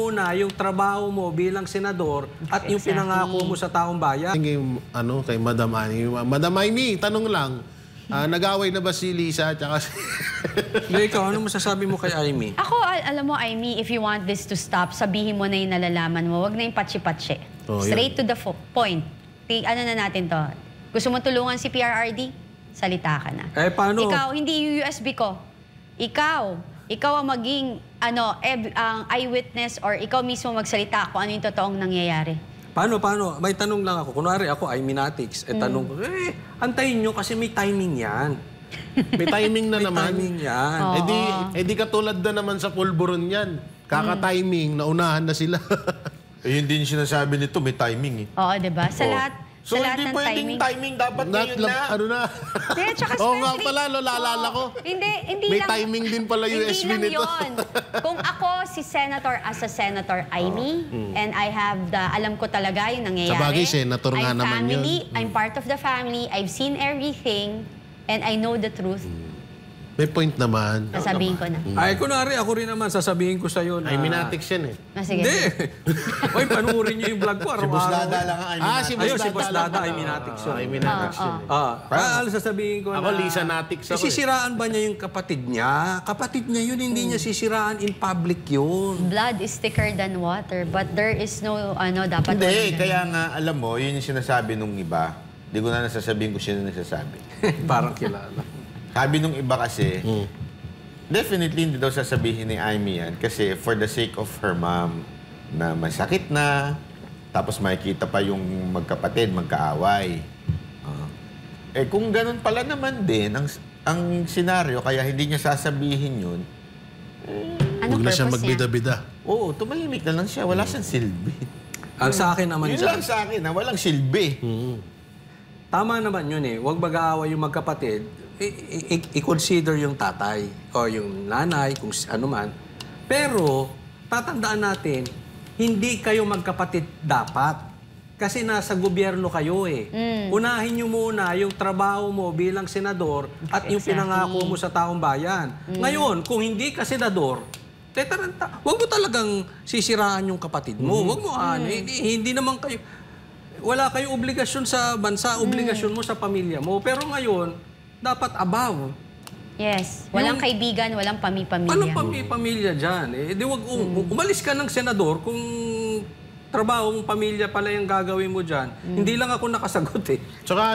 muna yung trabaho mo bilang senador at yung pinangako mo sa taong bayan. Kay Madam Amy. Madam Amy, tanong lang. Nag-away na ba si Lisa at saka si... Ikaw, ano masasabi mo kay Amy? Ako, alam mo, Amy, if you want this to stop, sabihin mo na yung nalalaman mo. Wag na yung patsi-patsi. Straight to the point. Ano na natin to? Gusto mo tulungan si PRRD? Salita ka na. Eh, paano? Ikaw, hindi yung USB ko. Ikaw ang maging ang eyewitness or ikaw mismo magsalita kung ano yung totoong nangyayari. Paano? May tanong lang ako. Kunwari ako, Iminatics. Tanong ko, antayin nyo kasi may timing yan. May timing na naman. May timing yan. Di katulad na naman sa pulburon yan. Kaka-timing, naunahan na sila. Yun din sinasabi nito, may timing eh. Oo, diba? Sa lahat So, hindi pwedeng timing dapat ngayon na. Ano na? Oo nga pala, naalala ko. Hindi may lang, timing din pala USB nito. Yun. Kung ako si Senator as a Senator Amy, and I have alam ko talaga yung nangyayari. Sabagay, Senator nga naman family, yun. I'm part of the family, I've seen everything, and I know the truth. May point naman. Sasabihin ko na. Ay, kunwari ako rin naman, sasabihin ko sa'yo na... Iminatics yan eh. Sige. Hindi. Uy, panuorin niyo yung vlog ko. Si Boss Dada lang ang si Boss Dada, Iminatics yun. Iminatics yun. Ano sasabihin ko na... Ako, Lisa Natics ako. Sisiraan ba niya yung kapatid niya? Kapatid niya yun, hindi niya sisiraan in public yun. Blood is thicker than water, but there is no, dapat... Hindi, kaya nga, alam mo, yun yung sinasabi nung iba. Hindi ko na nasasabihin kung sino nagsasabi. Parang kilala. Sabi nung iba kasi, definitely hindi daw sasabihin ni Amy yan kasi for the sake of her mom na masakit na, tapos makikita pa yung magkapatid, magkaaway. Kung ganun pala naman din, ang senaryo, kaya hindi niya sasabihin yun, Huwag na siya magbida-bida. oo, tumahimik na lang siya. Wala siyang silbi. Ang sa akin naman Yun lang sa akin, walang silbi. Tama naman yun eh. Huwag mag-aaway yung magkapatid. I-consider yung tatay o yung nanay, kung ano man. Pero, tatandaan natin, hindi kayo magkapatid dapat. Kasi nasa gobyerno kayo eh. Unahin nyo muna yung trabaho mo bilang senador at yung pinangako mo sa taong bayan. Ngayon, kung hindi ka senador, huwag mo talagang sisiraan yung kapatid mo. Huwag mo hindi naman kayo... Wala kayong obligasyon sa bansa, obligasyon mo sa pamilya mo. Pero ngayon, dapat above. Yes. Walang kaibigan, walang pamilya. Walang pamilya dyan. Di wag umalis ka ng senador kung trabaho mong pamilya pala yung gagawin mo dyan. Hindi lang ako nakasagot eh. Tsaka